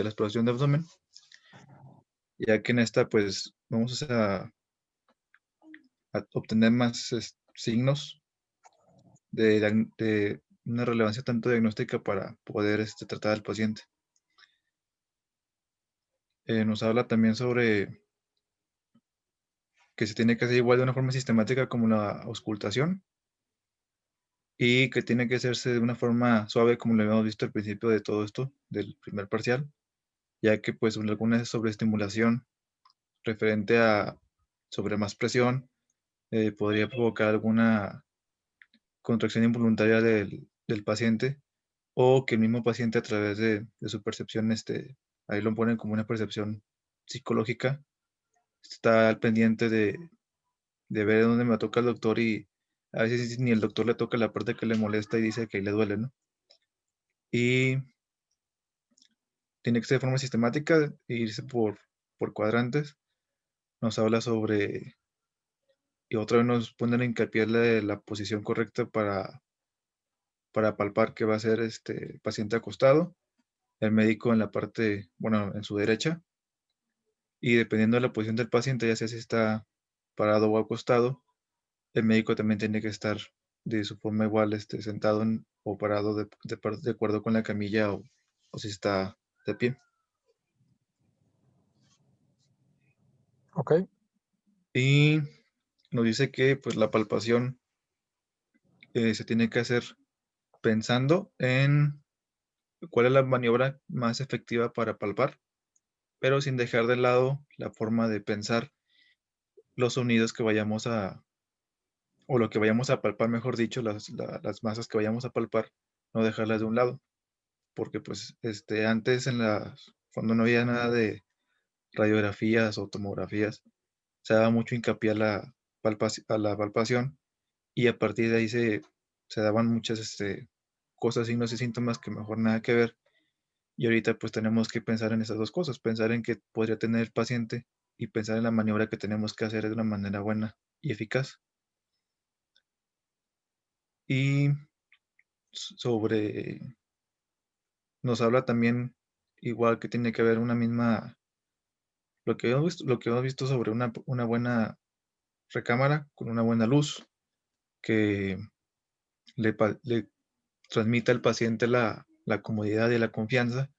la exploración de abdomen, ya que en esta pues vamos a obtener más signos de una relevancia tanto diagnóstica para poder tratar al paciente. Nos habla también sobre que se tiene que hacer igual de una forma sistemática como la auscultación y que tiene que hacerse de una forma suave como lo habíamos visto al principio de todo esto, del primer parcial, ya que pues alguna sobreestimulación referente a sobre más presión podría provocar alguna contracción involuntaria del paciente o que el mismo paciente a través de su percepción, ahí lo ponen como una percepción psicológica, está al pendiente de ver dónde me toca el doctor y a veces ni el doctor le toca la parte que le molesta y dice que le duele, ¿no? Y tiene que ser de forma sistemática e irse por cuadrantes. Nos habla sobre, y otra vez nos ponen en hincapié la posición correcta para palpar que va a ser este paciente acostado, el médico en la parte, bueno, en su derecha, y dependiendo de la posición del paciente, ya sea si está parado o acostado, el médico también tiene que estar de su forma igual, sentado o parado de acuerdo con la camilla o si está de pie. Ok. Y nos dice que pues la palpación se tiene que hacer pensando en cuál es la maniobra más efectiva para palpar, pero sin dejar de lado la forma de pensar los sonidos que vayamos o lo que vayamos a palpar, mejor dicho, las masas que vayamos a palpar, no dejarlas de un lado, porque pues antes cuando no había nada de radiografías o tomografías, se daba mucho hincapié a la palpación y a partir de ahí se daban muchas cosas, signos y síntomas que mejor nada que ver. Y ahorita pues tenemos que pensar en esas dos cosas, pensar en qué podría tener el paciente y pensar en la maniobra que tenemos que hacer de una manera buena y eficaz. Y sobre, nos habla también igual que tiene que haber una misma, lo que hemos visto sobre una buena recámara con una buena luz que le transmita al paciente la comodidad y la confianza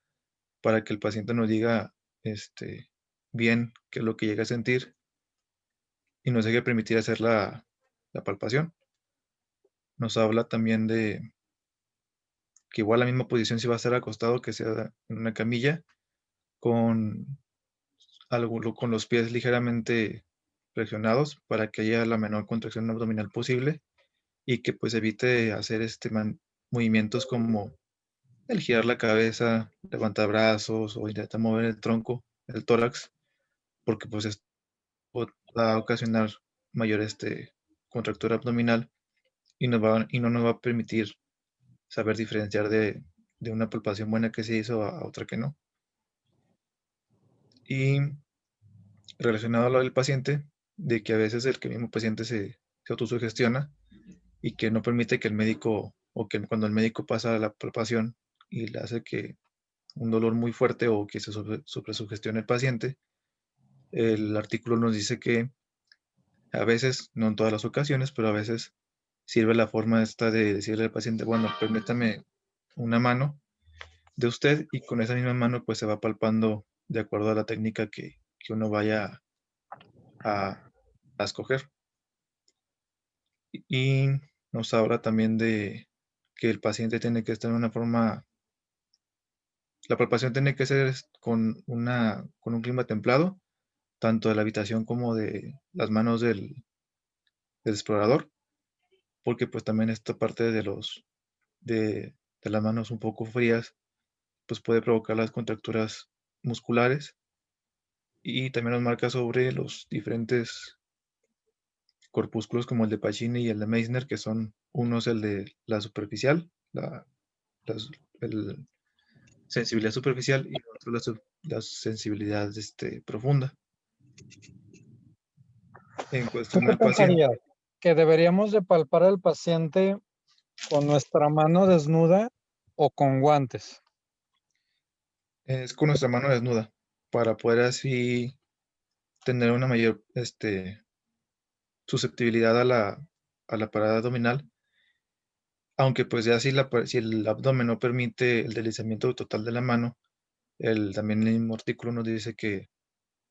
para que el paciente nos diga bien qué es lo que llega a sentir y nos deje permitir hacer la palpación. Nos habla también de que igual la misma posición si va a estar acostado que sea en una camilla con con los pies ligeramente flexionados para que haya la menor contracción abdominal posible y que pues evite hacer movimientos como el girar la cabeza, levantar brazos o intentar mover el tronco, el tórax, porque pues esto va a ocasionar mayor contractura abdominal y no nos va a permitir saber diferenciar de una palpación buena que se hizo a otra que no. Y relacionado a lo del paciente, de que a veces el que mismo paciente se autosugestiona y que no permite que el médico, o que cuando el médico pasa a la palpación y le hace que un dolor muy fuerte o que se sobresugestione el paciente, el artículo nos dice que a veces, no en todas las ocasiones, pero a veces sirve la forma esta de decirle al paciente, bueno, permítame una mano de usted y con esa misma mano pues se va palpando de acuerdo a la técnica que uno vaya a escoger. Y nos habla también de que el paciente tiene que estar en una forma, la palpación tiene que ser con un clima templado, tanto de la habitación como de las manos del explorador, porque pues también esta parte de las manos un poco frías, pues puede provocar las contracturas musculares y también nos marca sobre los diferentes corpúsculos como el de Pacini y el de Meissner, que son, uno es el de la superficial, las- el sensibilidad superficial y otro la sensibilidad profunda. En ¿Tú cuestión qué al paciente, pensarías? ¿Que deberíamos de palpar al paciente con nuestra mano desnuda o con guantes? Es con nuestra mano desnuda, para poder así tener una mayor, susceptibilidad a la parada abdominal, aunque pues ya si el abdomen no permite el deslizamiento total de la mano, también el mismo artículo nos dice que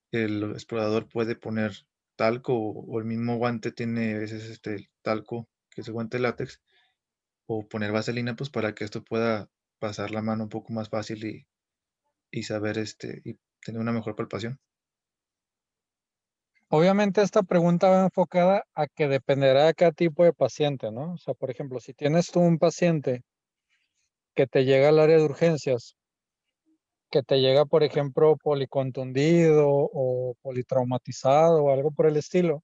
el explorador puede poner talco o el mismo guante tiene a veces talco, que es el guante látex, o poner vaselina, pues para que esto pueda pasar la mano un poco más fácil y saber y tener una mejor palpación. Obviamente esta pregunta va enfocada a que dependerá de cada tipo de paciente, ¿no? O sea, por ejemplo, si tienes tú un paciente que te llega al área de urgencias, que te llega, por ejemplo, policontundido o politraumatizado o algo por el estilo,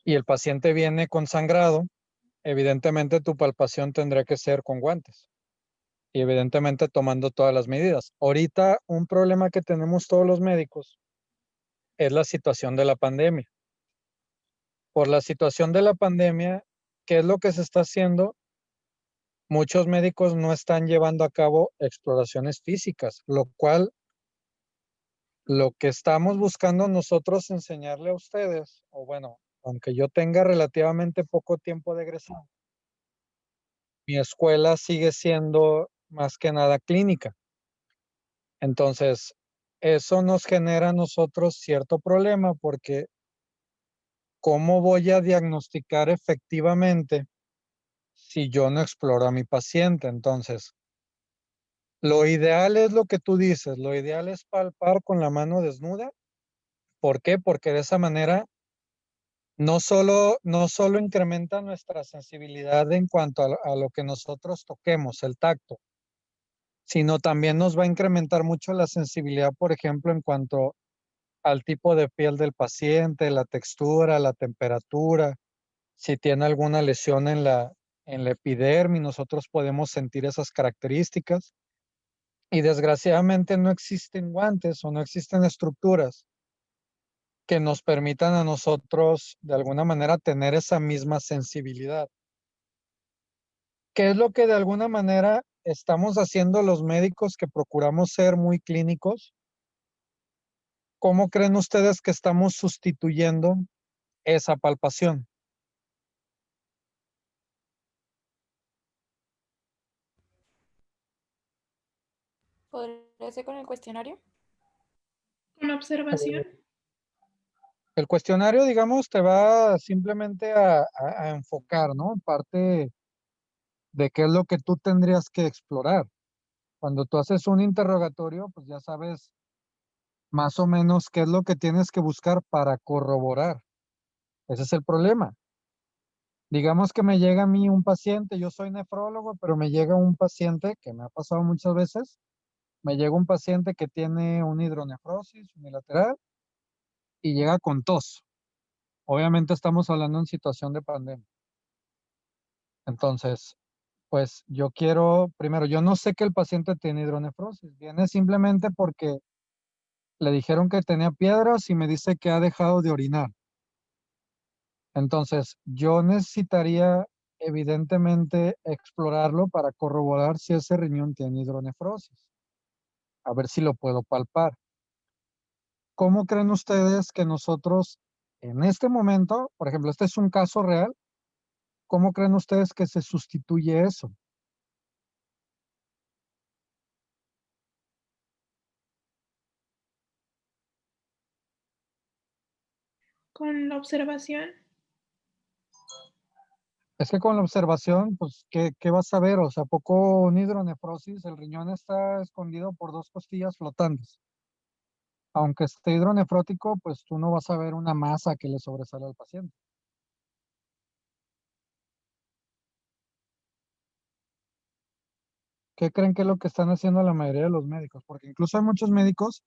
y el paciente viene con sangrado, evidentemente tu palpación tendrá que ser con guantes y evidentemente tomando todas las medidas. Ahorita un problema que tenemos todos los médicos es la situación de la pandemia. Por la situación de la pandemia, ¿qué es lo que se está haciendo? Muchos médicos no están llevando a cabo exploraciones físicas, lo cual lo que estamos buscando nosotros enseñarle a ustedes, o bueno, aunque yo tenga relativamente poco tiempo de egresado, mi escuela sigue siendo más que nada clínica. Entonces, eso nos genera a nosotros cierto problema porque ¿cómo voy a diagnosticar efectivamente si yo no exploro a mi paciente? Entonces, lo ideal es lo que tú dices, lo ideal es palpar con la mano desnuda. ¿Por qué? Porque de esa manera no solo incrementa nuestra sensibilidad en cuanto a lo que nosotros toquemos, el tacto, sino también nos va a incrementar mucho la sensibilidad, por ejemplo, en cuanto al tipo de piel del paciente, la textura, la temperatura, si tiene alguna lesión en la epidermis, nosotros podemos sentir esas características. Y desgraciadamente no existen guantes o no existen estructuras que nos permitan a nosotros de alguna manera tener esa misma sensibilidad. ¿Qué es lo que de alguna manera estamos haciendo los médicos que procuramos ser muy clínicos? ¿Cómo creen ustedes que estamos sustituyendo esa palpación? ¿Podría ser con el cuestionario? Con observación. El cuestionario, digamos, te va simplemente a enfocar, ¿no? Parte de qué es lo que tú tendrías que explorar. Cuando tú haces un interrogatorio, pues ya sabes más o menos qué es lo que tienes que buscar para corroborar. Ese es el problema. Digamos que me llega a mí un paciente, yo soy nefrólogo, pero me llega un paciente, que me ha pasado muchas veces, me llega un paciente que tiene una hidronefrosis unilateral y llega con tos. Obviamente estamos hablando en situación de pandemia. Entonces, pues yo quiero, primero, yo no sé que el paciente tiene hidronefrosis, viene simplemente porque le dijeron que tenía piedras y me dice que ha dejado de orinar. Entonces, yo necesitaría evidentemente explorarlo para corroborar si ese riñón tiene hidronefrosis, a ver si lo puedo palpar. ¿Cómo creen ustedes que nosotros en este momento, por ejemplo, este es un caso real, cómo creen ustedes que se sustituye eso? Con la observación. Es que con la observación, pues, ¿qué vas a ver? O sea, poco un hidronefrosis, el riñón está escondido por dos costillas flotantes. Aunque esté hidronefrótico, pues tú no vas a ver una masa que le sobresale al paciente. ¿Qué creen que es lo que están haciendo la mayoría de los médicos? Porque incluso hay muchos médicos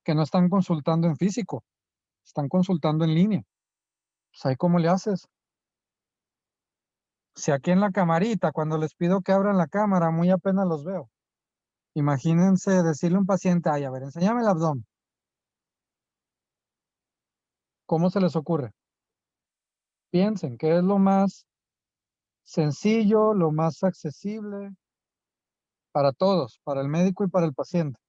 que no están consultando en físico, están consultando en línea. Pues ahí cómo le haces. Si aquí en la camarita, cuando les pido que abran la cámara, muy apenas los veo. Imagínense decirle a un paciente, ay, a ver, enséñame el abdomen. ¿Cómo se les ocurre? Piensen, ¿qué es lo más sencillo, lo más accesible para todos, para el médico y para el paciente?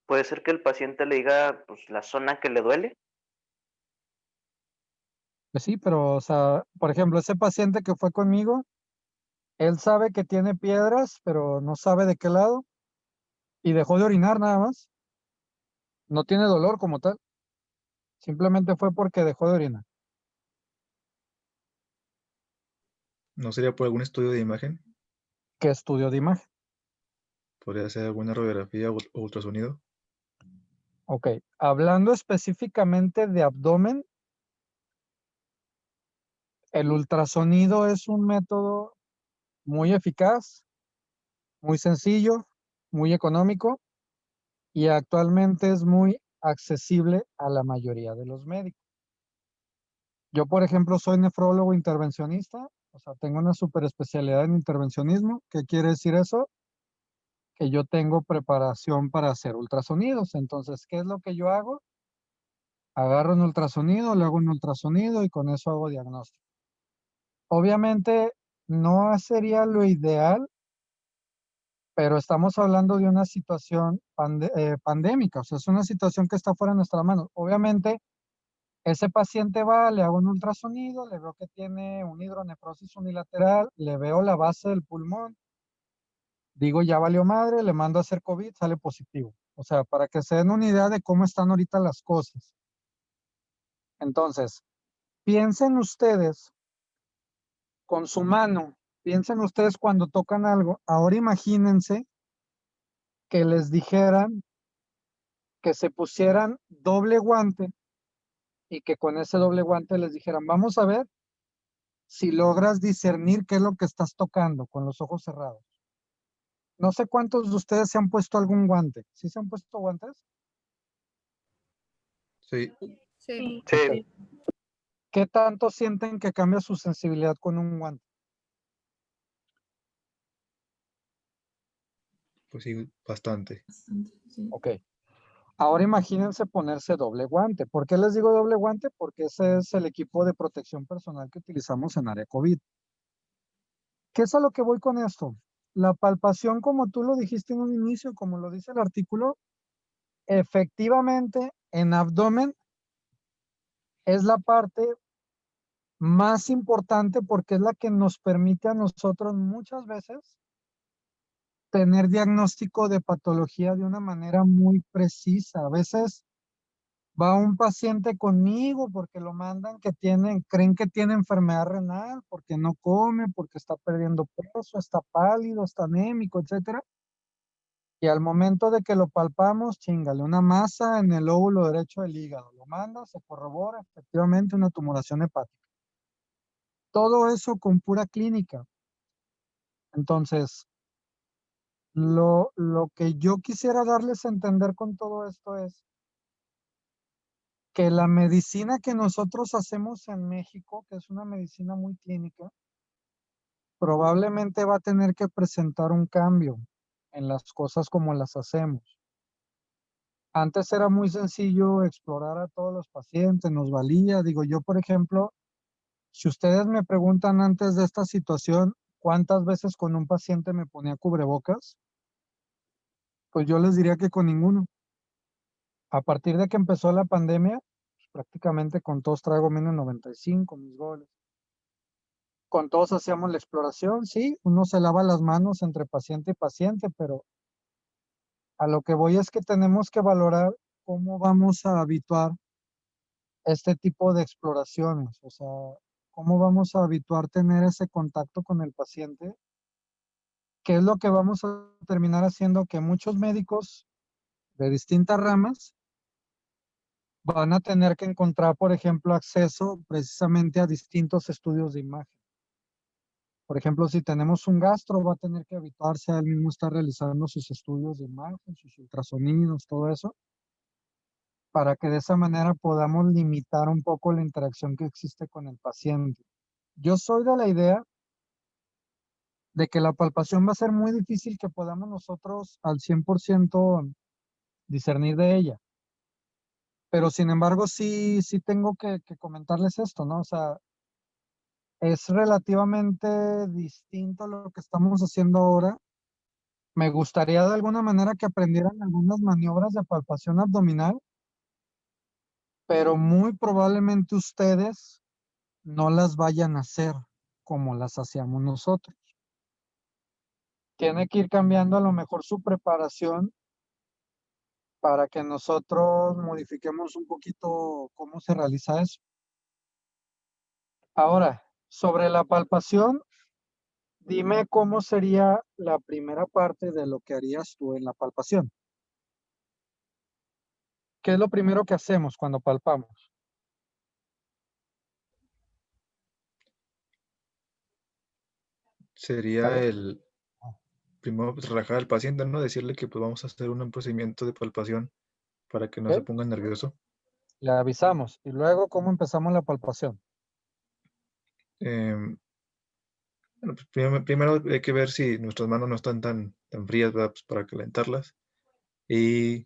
Puede ser que el paciente le diga, pues, la zona que le duele. Pues sí, pero, o sea, por ejemplo, ese paciente que fue conmigo, él sabe que tiene piedras, pero no sabe de qué lado, y dejó de orinar nada más. No tiene dolor como tal, simplemente fue porque dejó de orinar. ¿No sería por algún estudio de imagen? ¿Qué estudio de imagen? ¿Podría ser alguna radiografía o ultrasonido? Ok, hablando específicamente de abdomen, el ultrasonido es un método muy eficaz, muy sencillo, muy económico y actualmente es muy accesible a la mayoría de los médicos. Yo, por ejemplo, soy nefrólogo intervencionista, o sea, tengo una super especialidad en intervencionismo. ¿Qué quiere decir eso? Que yo tengo preparación para hacer ultrasonidos. Entonces, ¿qué es lo que yo hago? Agarro un ultrasonido, le hago un ultrasonido y con eso hago diagnóstico. Obviamente, no sería lo ideal, pero estamos hablando de una situación pandémica, o sea, es una situación que está fuera de nuestra mano. Obviamente, ese paciente va, le hago un ultrasonido, le veo que tiene un hidronefrosis unilateral, le veo la base del pulmón, digo, ya valió madre, le mando a hacer COVID, sale positivo. O sea, para que se den una idea de cómo están ahorita las cosas. Entonces, piensen ustedes con su mano, piensen ustedes cuando tocan algo, ahora imagínense que les dijeran que se pusieran doble guante y que con ese doble guante les dijeran, vamos a ver si logras discernir qué es lo que estás tocando con los ojos cerrados. No sé cuántos de ustedes se han puesto algún guante. ¿Sí se han puesto guantes? Sí, Sí. Sí, ¿Qué tanto sienten que cambia su sensibilidad con un guante? pues sí, bastante. Ok. Ahora imagínense ponerse doble guante. ¿Por qué les digo doble guante? Porque ese es el equipo de protección personal que utilizamos en área COVID. ¿Qué es a lo que voy con esto? La palpación, como tú lo dijiste en un inicio, como lo dice el artículo, efectivamente en abdomen es la parte más importante porque es la que nos permite a nosotros muchas veces tener diagnóstico de patología de una manera muy precisa. A veces va un paciente conmigo porque lo mandan que creen que tiene enfermedad renal, porque no come, porque está perdiendo peso, está pálido, está anémico, etcétera. Y al momento de que lo palpamos, chingale, una masa en el lóbulo derecho del hígado. Lo manda, se corrobora efectivamente una tumoración hepática. Todo eso con pura clínica. Entonces, lo que yo quisiera darles a entender con todo esto es que la medicina que nosotros hacemos en México, que es una medicina muy clínica, probablemente va a tener que presentar un cambio en las cosas como las hacemos. Antes era muy sencillo explorar a todos los pacientes, nos valía. Digo, yo, por ejemplo, si ustedes me preguntan antes de esta situación, ¿cuántas veces con un paciente me ponía cubrebocas? Pues yo les diría que con ninguno. A partir de que empezó la pandemia, pues, prácticamente con todos traigo menos 95 mis goles. Con todos hacíamos la exploración, sí, uno se lava las manos entre paciente y paciente, pero a lo que voy es que tenemos que valorar cómo vamos a habituar este tipo de exploraciones, o sea, cómo vamos a habituar tener ese contacto con el paciente, qué es lo que vamos a terminar haciendo que muchos médicos de distintas ramas van a tener que encontrar, por ejemplo, acceso precisamente a distintos estudios de imagen. Por ejemplo, si tenemos un gastro, va a tener que habituarse a él mismo estar realizando sus estudios de imagen, sus ultrasonidos, todo eso, para que de esa manera podamos limitar un poco la interacción que existe con el paciente. Yo soy de la idea de que la palpación va a ser muy difícil que podamos nosotros al 100% discernir de ella. Pero sin embargo, sí tengo que comentarles esto, ¿no? O sea, es relativamente distinto lo que estamos haciendo ahora Me gustaría de alguna manera que aprendieran algunas maniobras de palpación abdominal, pero muy probablemente ustedes no las vayan a hacer como las hacíamos nosotros. Tiene que ir cambiando a lo mejor su preparación para que nosotros modifiquemos un poquito cómo se realiza eso. Ahora, sobre la palpación, dime cómo sería la primera parte de lo que harías tú en la palpación. ¿Qué es lo primero que hacemos cuando palpamos? Sería ¿Vale? el primero pues, relajar al paciente, ¿no? Decirle que pues vamos a hacer un procedimiento de palpación para que no se ¿Ok? ponga nervioso. Le avisamos. Y luego, ¿cómo empezamos la palpación? Em, bueno, pues, primero hay que ver si nuestras manos no están tan frías, ¿verdad? Pues, para calentarlas. Y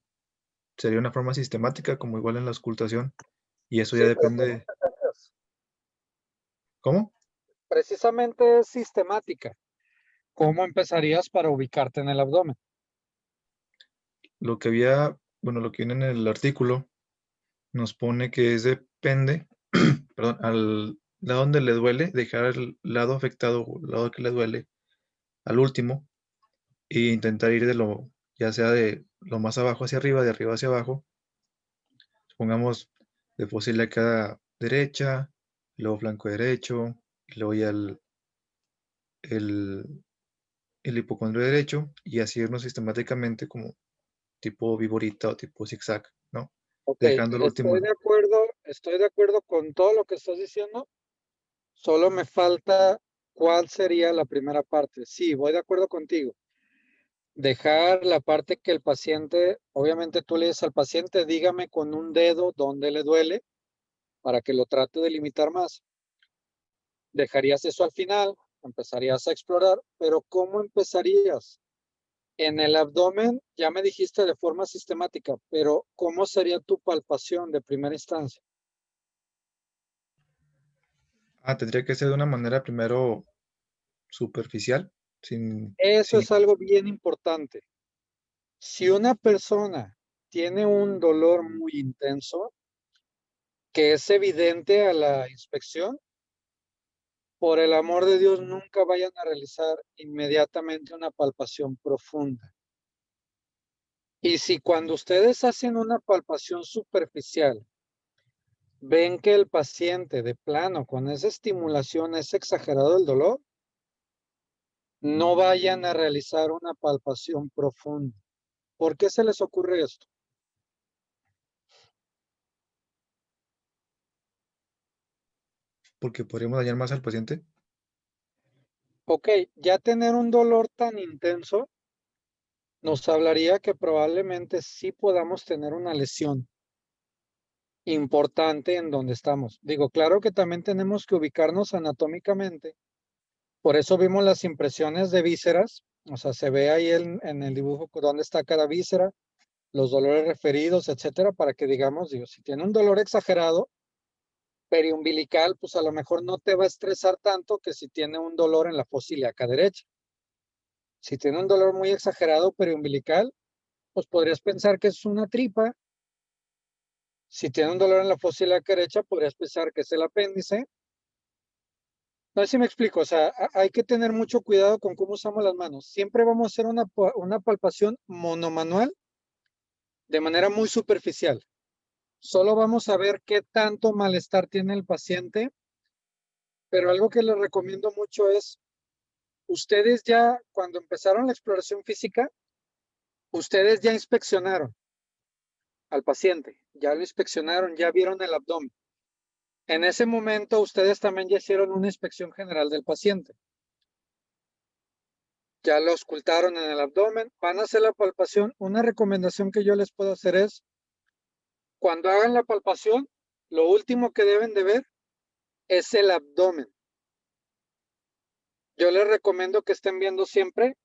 sería una forma sistemática, como igual en la auscultación. Y eso ya Sí, pero ¿cómo depende. empezarías? ¿Cómo? Precisamente es sistemática. ¿Cómo empezarías para ubicarte en el abdomen? Lo que había, bueno, lo que viene en el artículo nos pone que es depende, perdón, al lado donde le duele, dejar el lado afectado o el lado que le duele al último e intentar ir ya sea de lo más abajo hacia arriba, de arriba hacia abajo. Supongamos de fósil acá derecha, luego flanco derecho, y luego ya el, el hipocondrio derecho, y así irnos sistemáticamente como tipo viborita o tipo zigzag, ¿no? Ok, Dejando el último. estoy de acuerdo con todo lo que estás diciendo. Solo me falta cuál sería la primera parte. Sí, voy de acuerdo contigo. Dejar la parte que el paciente, obviamente tú le dices al paciente, dígame con un dedo dónde le duele para que lo trate de limitar más. Dejarías eso al final, empezarías a explorar, pero ¿cómo empezarías? En el abdomen, ya me dijiste de forma sistemática, pero ¿cómo sería tu palpación de primera instancia? Tendría que ser de una manera primero superficial, Eso sin, es algo bien importante. Si una persona tiene un dolor muy intenso, que es evidente a la inspección, por el amor de Dios, nunca vayan a realizar inmediatamente una palpación profunda. Y si cuando ustedes hacen una palpación superficial, ven que el paciente de plano con esa estimulación es exagerado el dolor, no vayan a realizar una palpación profunda. ¿Por qué se les ocurre esto? porque podríamos dañar más al paciente. Ok, ya tener un dolor tan intenso nos hablaría que probablemente sí podamos tener una lesión importante en donde estamos. Digo, claro que también tenemos que ubicarnos anatómicamente. Por eso vimos las impresiones de vísceras. O sea, se ve ahí en el dibujo dónde está cada víscera, los dolores referidos, etcétera, para que digamos, digo, si tiene un dolor exagerado, periumbilical, pues a lo mejor no te va a estresar tanto que si tiene un dolor en la fosa ilíaca derecha. Si tiene un dolor muy exagerado periumbilical, pues podrías pensar que es una tripa. Si tiene un dolor en la fosa ilíaca derecha, podrías pensar que es el apéndice. No sé si me explico, o sea, hay que tener mucho cuidado con cómo usamos las manos. Siempre vamos a hacer una palpación monomanual de manera muy superficial. Solo vamos a ver qué tanto malestar tiene el paciente, pero algo que les recomiendo mucho es, ustedes ya, cuando empezaron la exploración física, ustedes ya inspeccionaron al paciente, ya lo inspeccionaron, ya vieron el abdomen. En ese momento, ustedes también ya hicieron una inspección general del paciente. Ya lo auscultaron en el abdomen, van a hacer la palpación. Una recomendación que yo les puedo hacer es, cuando hagan la palpación, lo último que deben de ver es el abdomen. Yo les recomiendo que estén viendo siempre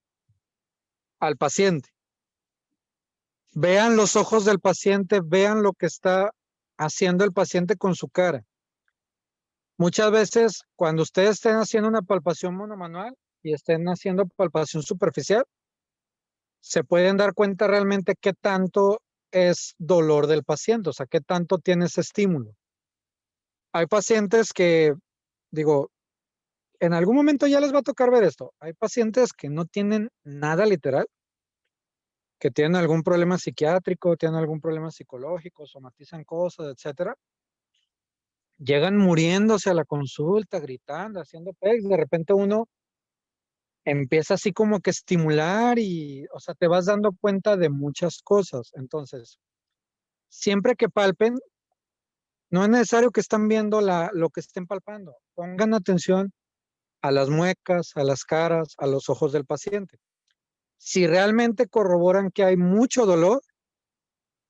al paciente. Vean los ojos del paciente, vean lo que está haciendo el paciente con su cara. Muchas veces, cuando ustedes estén haciendo una palpación monomanual y estén haciendo palpación superficial, se pueden dar cuenta realmente qué tanto es dolor del paciente, o sea, qué tanto tiene ese estímulo. Hay pacientes que, digo, en algún momento ya les va a tocar ver esto. Hay pacientes que no tienen nada literal, que tienen algún problema psiquiátrico, tienen algún problema psicológico, somatizan cosas, etcétera. Llegan muriéndose a la consulta, gritando, haciendo pegs. De repente uno empieza así como que estimular y, o sea, te vas dando cuenta de muchas cosas. Entonces, siempre que palpen, no es necesario que estén viendo lo que estén palpando. Pongan atención a las muecas, a las caras, a los ojos del paciente. Si realmente corroboran que hay mucho dolor,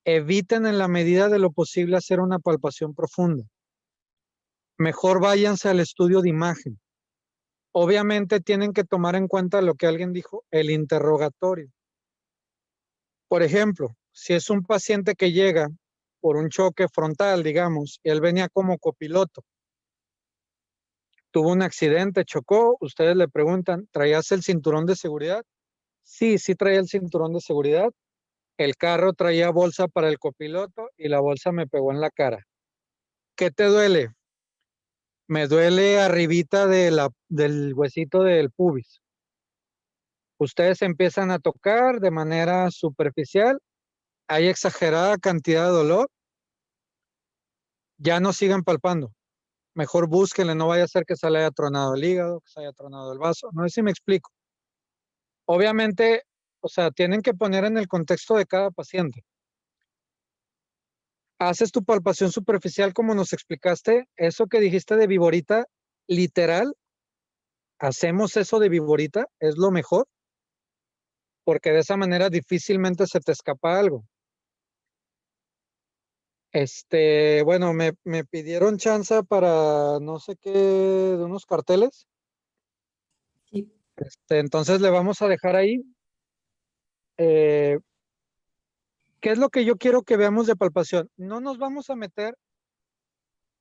eviten en la medida de lo posible hacer una palpación profunda. Mejor váyanse al estudio de imagen. Obviamente tienen que tomar en cuenta lo que alguien dijo, el interrogatorio. Por ejemplo, si es un paciente que llega por un choque frontal, digamos, y él venía como copiloto, tuvo un accidente, chocó, ustedes le preguntan, ¿traías el cinturón de seguridad? Sí, sí traía el cinturón de seguridad. El carro traía bolsa para el copiloto y la bolsa me pegó en la cara. ¿Qué te duele? Me duele arribita del huesito del pubis. Ustedes empiezan a tocar de manera superficial, hay exagerada cantidad de dolor, ya no sigan palpando. Mejor búsquenle, no vaya a ser que se le haya tronado el hígado, que se haya tronado el vaso. No sé si me explico. Obviamente, o sea, tienen que poner en el contexto de cada paciente. Haces tu palpación superficial como nos explicaste, eso que dijiste de viborita, literal, hacemos eso de viborita, es lo mejor, porque de esa manera difícilmente se te escapa algo. Bueno, me pidieron chance para no sé qué, de unos carteles. Sí. Entonces le vamos a dejar ahí. ¿Qué es lo que yo quiero que veamos de palpación? No nos vamos a meter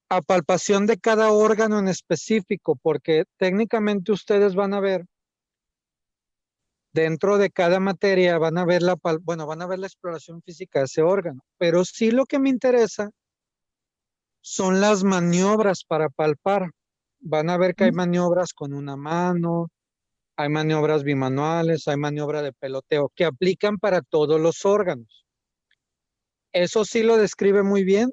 a palpación de cada órgano en específico, porque técnicamente ustedes van a ver dentro de cada materia, van a ver van a ver la exploración física de ese órgano. Pero sí lo que me interesa son las maniobras para palpar. Van a ver que hay maniobras con una mano, hay maniobras bimanuales, hay maniobra de peloteo que aplican para todos los órganos. Eso sí lo describe muy bien.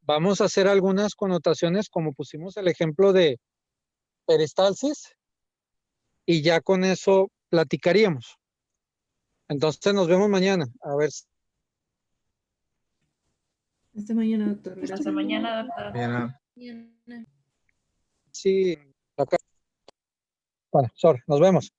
Vamos a hacer algunas connotaciones como pusimos el ejemplo de peristalsis y ya con eso platicaríamos. Entonces nos vemos mañana. A ver. Hasta mañana, doctor. Gracias. Hasta mañana, doctor. Mañana. Sí. Acá. Bueno, nos vemos.